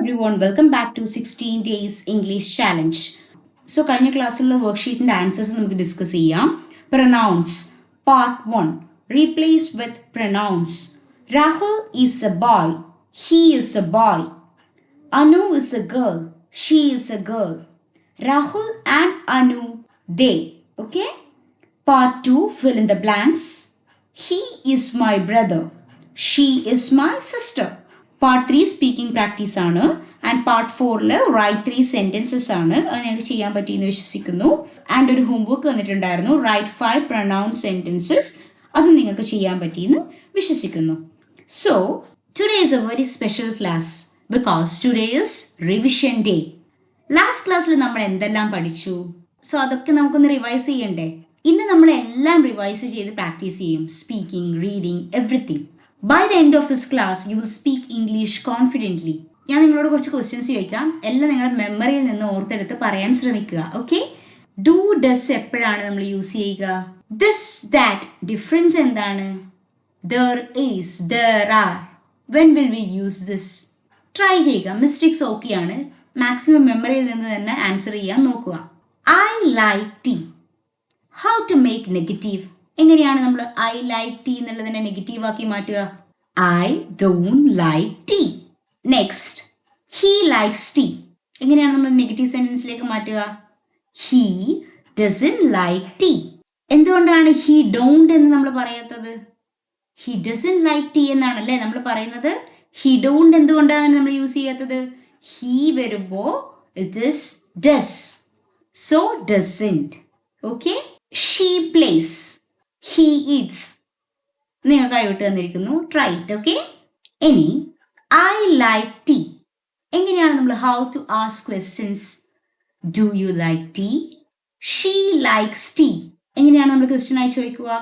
everyone, welcome back to 16 Days English Challenge. So, കഴിഞ്ഞ ക്ലാസ്സിലുള്ള വർക്ക്ഷീറ്റിന്റെ answers നമുക്ക് ഡിസ്കസ് ചെയ്യാം. Pronouns Part 1. Replace with pronouns. Rahul is a boy. He is a boy. Anu is a girl. She is a girl. Rahul and Anu, they. Okay? Part 2. Fill in the blanks. He is my brother. She is my sister. Part 3 speaking practice ആണ്. And part 4 right 3 sentences ആണ്. അത് ഞങ്ങൾക്ക് ചെയ്യാൻ പറ്റിയെന്ന് വിശ്വസിക്കുന്നു. And ഒരു homework വന്നിട്ടുണ്ടായിരുന്നു, right 5 pronoun sentences. അത് നിങ്ങൾക്ക് ചെയ്യാൻ പറ്റിയെന്ന് വിശ്വസിക്കുന്നു. So today is A very special class because today is revision day. Last ക്ലാസ്സിൽ നമ്മൾ എന്തെല്ലാം പഠിച്ചു? സോ അതൊക്കെ നമുക്കൊന്ന് റിവൈസ് ചെയ്യണ്ടേ? ഇന്ന് നമ്മളെല്ലാം റിവൈസ് ചെയ്ത് പ്രാക്ടീസ് ചെയ്യും. Speaking, reading, everything. By the end of this class, you will speak English confidently. ഞാൻ നിങ്ങളോട് കുറച്ച് ക്വസ്റ്റ്യൻസ് ചോദിക്കാം. എല്ലാം നിങ്ങളുടെ മെമ്മറിയിൽ നിന്ന് ഓർത്തെടുത്ത് പറയാൻ ശ്രമിക്കുക. ഓക്കെ? ഡു, ഡസ് എപ്പോഴാണ് നമ്മൾ യൂസ് ചെയ്യുക? ദിസ്, ദാറ്റ്, ഡിഫറൻസ് എന്താണ്? There is, there are. When will we use this? Try ചെയ്യുക. മിസ്റ്റേക്സ് ഓക്കെയാണ്. മാക്സിമം മെമ്മറിയിൽ നിന്ന് തന്നെ ആൻസർ ചെയ്യാൻ നോക്കുക. I like tea. How to make negative? എങ്ങനെയാണ് നമ്മൾ ഐ ലൈക്ക് ടീ എന്നുള്ളതിനെ നെഗറ്റീവ് ആക്കി മാറ്റുക? I don't like tea. Next, he likes tea. എങ്ങനെയാണ് നമ്മൾ നെഗറ്റീവ് സെന്റൻസിലേക്ക് മാറ്റുക? He doesn't like tea. എന്തുകൊണ്ടാണ് ഹീ ഡോണ്ട് എന്ന് നമ്മൾ പറയാത്തത്? ഹീ ഡസൻ ലൈക്ക് ടീ എന്നാണല്ലേ നമ്മൾ പറയുന്നത്. ഹീ ഡോണ്ട് എന്തുകൊണ്ടാണ് നമ്മൾ യൂസ് ചെയ്യാത്തത്? ഹീ വരുമ്പോ it is does, so doesn't. Okay? She plays. He eats. നിങ്ങൾക്ക് കൈവിട്ട് തന്നിരിക്കുന്നു. Try it. ഓക്കെ? ഇനി ഐ ലൈക്ക് ടീ. എങ്ങനെയാണ് നമ്മൾ how to ask questions? Do you like tea? She likes tea. എങ്ങനെയാണ് നമ്മൾ ക്വസ്റ്റ്യൻ ആയി ചോദിക്കുക?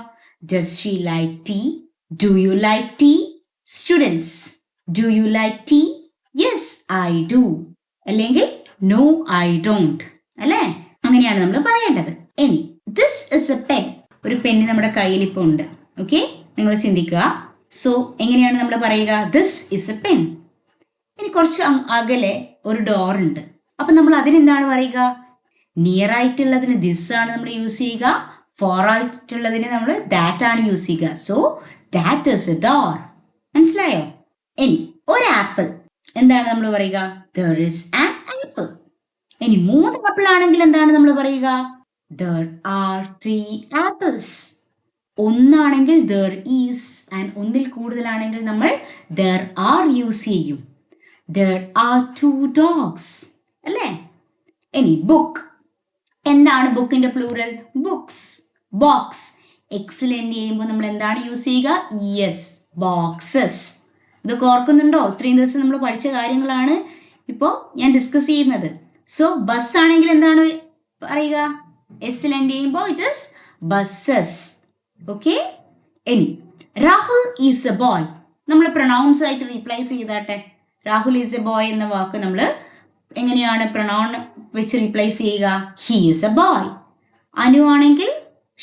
Does she like tea? Do you like tea? Students, do you like tea? Yes I do. അല്ലെങ്കിൽ no I don't. അല്ലേ? അങ്ങനെയാണ് നമ്മൾ പറയേണ്ടത്. ഇനി ദിസ് ഇസ് എ പെൻ. ഒരു പെന്ന് നമ്മുടെ കയ്യിൽ ഇപ്പോൾ ഉണ്ട്. ഓക്കെ? നിങ്ങൾ ചിന്തിക്കുക. സോ എങ്ങനെയാണ് നമ്മൾ പറയുക? This is A pen. ഇനി കുറച്ച് അകലെ ഒരു ഡോർ ഉണ്ട്. അപ്പം നമ്മൾ അതിനെന്താണ് പറയുക? നിയർ ആയിട്ടുള്ളതിന് ദിസ് ആണ് നമ്മൾ യൂസ് ചെയ്യുക. ഫോർ ആയിട്ടുള്ളതിന് നമ്മൾ ദാറ്റ് ആണ് യൂസ് ചെയ്യുക. So that is A door. മനസ്സിലായോ? ഇനി ഒരു ആപ്പിൾ. എന്താണ് നമ്മൾ പറയുക? There is an apple. ഇനി 3 ആപ്പിൾ ആണെങ്കിൽ എന്താണ് നമ്മൾ പറയുക? There are 3 apples. ഒന്നാണെങ്കിൽ there is, and ഒന്നിൽ കൂടുതലാണെങ്കിൽ നമ്മൾ there are യൂസ് ചെയ്യും. There are 2 dogs. അല്ലേ? ഇനി ബുക്ക്. എന്താണ് ബുക്കിന്റെ പ്ലൂറൽ? ബുക്സ്. ബോക്സ്. എക്സലന്റ് ചെയ്യുമ്പോൾ നമ്മൾ എന്താണ് യൂസ് ചെയ്യുക? Yes, boxes. ഇതൊക്കെ ഓർക്കുന്നുണ്ടോ? ഇത്രയും ദിവസം നമ്മൾ പഠിച്ച കാര്യങ്ങളാണ് ഇപ്പോൾ ഞാൻ ഡിസ്കസ് ചെയ്യുന്നത്. സോ ബസ് ആണെങ്കിൽ എന്താണ് പറയുക? എക്സലന്റ് ചെയ്യുമ്പോൾ ഇറ്റ് ഇസ് ബസ്സസ്. ഓക്കെ? ഇനി രാഹുൽ ഈസ് എ ബോയ്. നമ്മൾ പ്രൊനൗൺസ് ആയിട്ട് റീപ്ലേസ് ചെയ്താട്ടെ. രാഹുൽ ഈസ് എ ബോയ് എന്ന വാക്ക് നമ്മൾ എങ്ങനെയാണ് പ്രൊനൗൺ വെച്ച് റീപ്ലേസ് ചെയ്യുക? He is a boy. Anu ആണെങ്കിൽ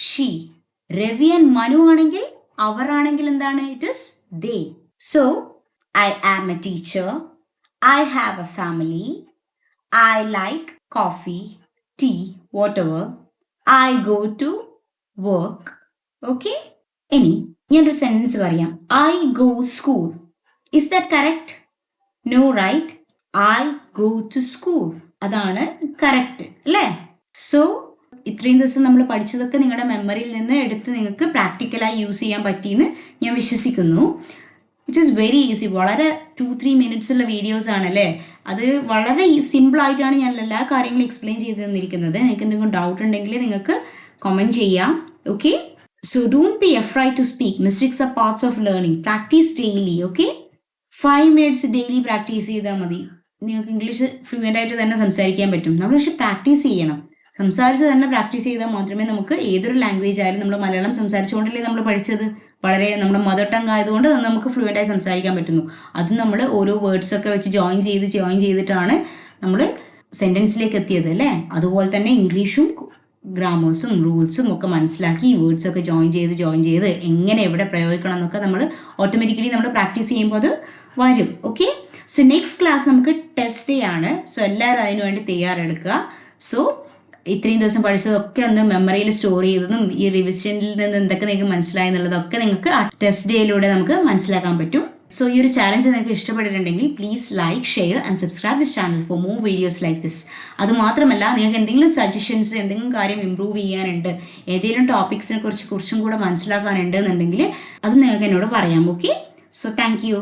ഷീ. രവി ആൻഡ് മനു ആണെങ്കിൽ അവർ ആണെങ്കിൽ എന്താണ്? It is they. So I am a teacher. I have a family. I like coffee, tea, whatever. I go to work. Okay? ഇനി ഞാനൊരു സെന്റൻസ് പറയാം. I go school. Is that correct? No, right? I go to school. അതാണ് correct അല്ലേ? So ഇത്രയും ദിവസം നമ്മൾ പഠിച്ചതൊക്കെ നിങ്ങളുടെ മെമ്മറിയിൽ നിന്ന് എടുത്ത് നിങ്ങൾക്ക് പ്രാക്ടിക്കലായി യൂസ് ചെയ്യാൻ പറ്റിയെന്ന് ഞാൻ വിശ്വസിക്കുന്നു. It is very easy. വളരെ 2-3 മിനിറ്റ്സ് ഉള്ള വീഡിയോസ് ആണല്ലേ. അത് വളരെ സിമ്പിളായിട്ടാണ് ഞാൻ എല്ലാ കാര്യങ്ങളും എക്സ്പ്ലെയിൻ ചെയ്ത് തന്നിരിക്കുന്നത്. നിങ്ങൾക്ക് എന്തെങ്കിലും ഡൗട്ട് ഉണ്ടെങ്കിൽ നിങ്ങൾക്ക് കമൻറ്റ് ചെയ്യാം. Okay? So don't be afraid to speak. Mistakes are parts of learning. Practice daily. Okay? 5 minutes daily practice ചെയ്താൽ മതി. നിങ്ങൾക്ക് ഇംഗ്ലീഷ് ഫ്ലുവൻ്റ് ആയിട്ട് തന്നെ സംസാരിക്കാൻ പറ്റും. നമ്മൾ പക്ഷേ പ്രാക്ടീസ് ചെയ്യണം. സംസാരിച്ച് തന്നെ പ്രാക്ടീസ് ചെയ്താൽ മാത്രമേ നമുക്ക് ഏതൊരു ലാംഗ്വേജ് ആയാലും, നമ്മൾ മലയാളം സംസാരിച്ചുകൊണ്ടല്ലേ നമ്മൾ പഠിച്ചത്, വളരെ നമ്മുടെ മദർ ടങ് ആയതുകൊണ്ട് നമുക്ക് ഫ്ലുവൻ്റായി സംസാരിക്കാൻ പറ്റുന്നു. അത് നമ്മൾ ഓരോ വേർഡ്സൊക്കെ വെച്ച് ജോയിൻ ചെയ്തിട്ടാണ് നമ്മൾ സെൻറ്റൻസിലേക്ക് എത്തിയത് അല്ലേ? അതുപോലെ തന്നെ ഇംഗ്ലീഷും ഗ്രാമേഴ്സും റൂൾസും ഒക്കെ മനസ്സിലാക്കി വേർഡ്സൊക്കെ ജോയിൻ ചെയ്ത് എങ്ങനെ എവിടെ പ്രയോഗിക്കണം എന്നൊക്കെ നമ്മൾ ഓട്ടോമാറ്റിക്കലി നമ്മൾ പ്രാക്ടീസ് ചെയ്യുമ്പോൾ അത് വരും. ഓക്കെ? സോ നെക്സ്റ്റ് ക്ലാസ് നമുക്ക് ടെസ്റ്റ് ഡേ ആണ്. സോ എല്ലാവരും അതിനു വേണ്ടി തയ്യാറെടുക്കുക. സോ ഇത്രയും ദിവസം പഠിച്ചതൊക്കെ ഒന്ന് മെമ്മറിയിൽ സ്റ്റോർ ചെയ്തതും ഈ റിവിഷനിൽ നിന്ന് എന്തൊക്കെ നിങ്ങൾക്ക് മനസ്സിലായി എന്നുള്ളതൊക്കെ നിങ്ങൾക്ക് ആ ടെസ്റ്റ് ഡേയിലൂടെ നമുക്ക് മനസ്സിലാക്കാൻ പറ്റും. സോ ഈ ഒരു ചാലഞ്ച് നിങ്ങൾക്ക് ഇഷ്ടപ്പെട്ടിട്ടുണ്ടെങ്കിൽ please like, share and subscribe this channel for more videos like this. അതുമാത്രമല്ല നിങ്ങൾക്ക് എന്തെങ്കിലും സജഷൻസ്, എന്തെങ്കിലും കാര്യം ഇമ്പ്രൂവ് ചെയ്യാനുണ്ട്, ഏതെങ്കിലും ടോപ്പിക്സിനെ കുറിച്ച് കുറച്ചും കൂടെ മനസ്സിലാക്കാനുണ്ട് എന്നുണ്ടെങ്കിൽ അത് നിങ്ങൾക്ക് എന്നോട് പറയാം. Okay, so thank you.